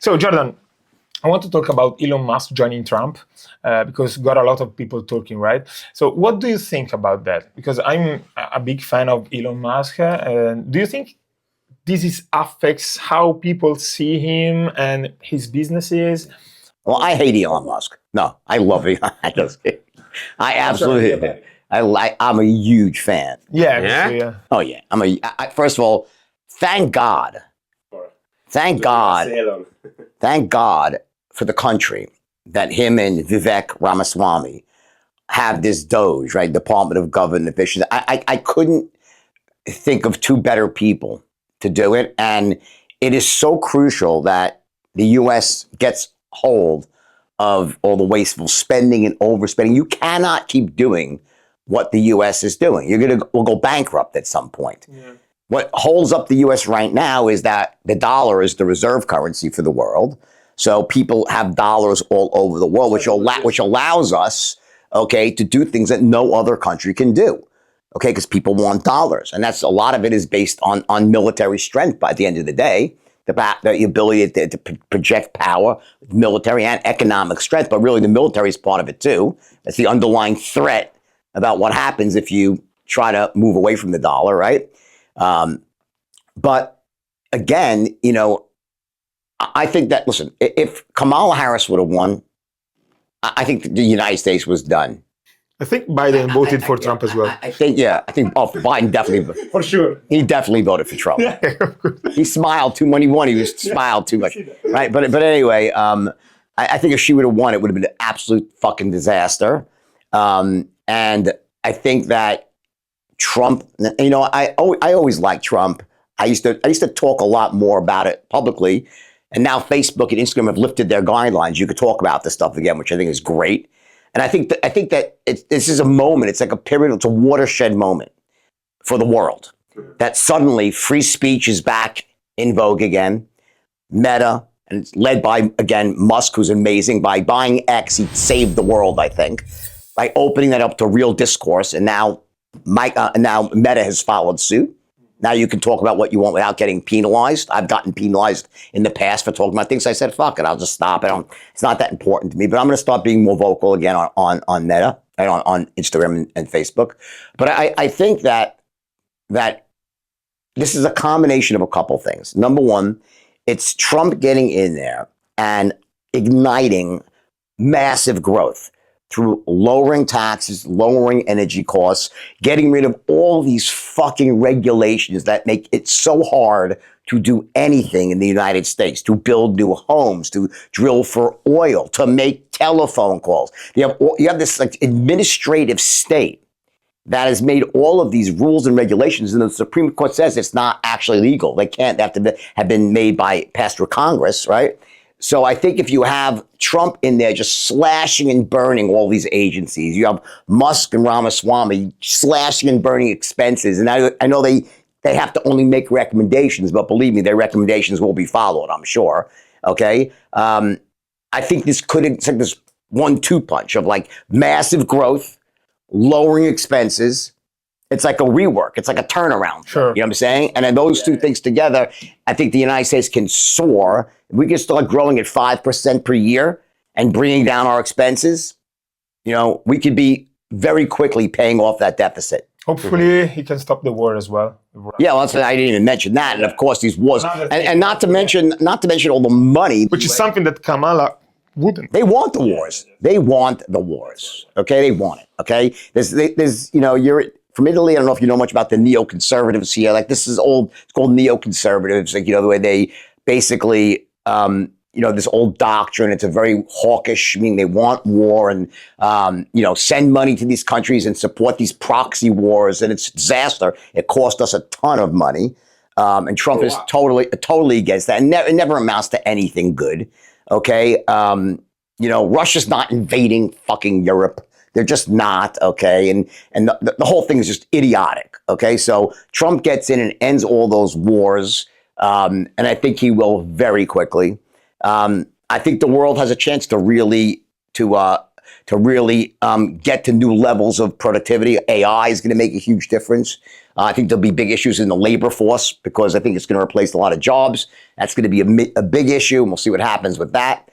So, Jordan, I want to talk about Elon Musk joining Trump because got a lot of people talking, right? So what do you think about that? Because I'm a big fan of Elon Musk. Do you think this affects how people see him and his businesses? Well, I hate Elon Musk. No, I love him. I absolutely, I'm a huge fan. Yeah. Oh yeah, first of all, thank God thank God for the country that him and Vivek Ramaswamy have this DOGE, right? Department of Government Efficiency. I couldn't think of two better people to do it. And it is so crucial that the U.S. gets hold of all the wasteful spending and overspending. You cannot keep doing what the U.S. is doing. We'll go bankrupt at some point. Yeah. What holds up the U.S. right now is that the dollar is the reserve currency for the world. So people have dollars all over the world, which allows us, okay, to do things that no other country can do, okay, because people want dollars. And that's a lot of it is based on military strength by the end of the day, the ability to project power, military and economic strength, but really the military is part of it too. That's the underlying threat about what happens if you try to move away from the dollar, right? But again, you know, I think that, listen, if Kamala Harris would have won, I think the United States was done. I think Biden voted for Trump as well. I think Biden definitely. For sure. He definitely voted for Trump. Yeah, he smiled too when he won. He smiled too much, right? But anyway, I think if she would have won, it would have been an absolute fucking disaster. And I think that Trump, you know, I always liked Trump. I used to talk a lot more about it publicly. And now Facebook and Instagram have lifted their guidelines. You could talk about this stuff again, which I think is great. And I think that this is a moment. It's like a period. It's a watershed moment for the world. That suddenly free speech is back in vogue again. Meta, and it's led by, again, Musk, who's amazing. By buying X, he saved the world, I think, by opening that up to real discourse. And now Meta has followed suit. Now you can talk about what you want without getting penalized. I've gotten penalized in the past for talking about things. I said, fuck it, I'll just stop it. It's not that important to me, but I'm going to start being more vocal again on Meta and on Instagram and Facebook. But I think that this is a combination of a couple things. Number one, it's Trump getting in there and igniting massive growth through lowering taxes, lowering energy costs, getting rid of all these fucking regulations that make it so hard to do anything in the United States, to build new homes, to drill for oil, to make telephone calls. You have this like administrative state that has made all of these rules and regulations, and the Supreme Court says it's not actually legal. They have to have been made past through Congress, right? So I think if you have Trump in there just slashing and burning all these agencies, you have Musk and Ramaswamy slashing and burning expenses. And I know they have to only make recommendations, but believe me, their recommendations will be followed, I'm sure. Okay. I think it's like this 1-2 punch of like massive growth, lowering expenses. It's like a rework. It's like a turnaround. Sure. You know what I'm saying? And then those two things together, I think the United States can soar. If we can start growing at 5% per year and bringing down our expenses, you know, we could be very quickly paying off that deficit. Hopefully he can stop the war as well. Yeah, well, I didn't even mention that. And of course, these wars, and not to mention all the money. Which is something that Kamala wouldn't. They want the wars. They want the wars. Okay, they want it. Okay, there's you know, you're from Italy. I don't know if you know much about the neoconservatives here. Like this is old. It's called neoconservatives. Like, you know, the way they basically, you know, this old doctrine. It's a very hawkish, meaning they want war and, you know, send money to these countries and support these proxy wars. And it's a disaster. It cost us a ton of money. And Trump is totally against that. And it never amounts to anything good. Okay. You know, Russia's not invading fucking Europe. They're just not, okay? And the whole thing is just idiotic, okay? So Trump gets in and ends all those wars, and I think he will very quickly. I think the world has a chance to really, to really get to new levels of productivity. AI is going to make a huge difference. I think there'll be big issues in the labor force because I think it's going to replace a lot of jobs. That's going to be a big issue, and we'll see what happens with that.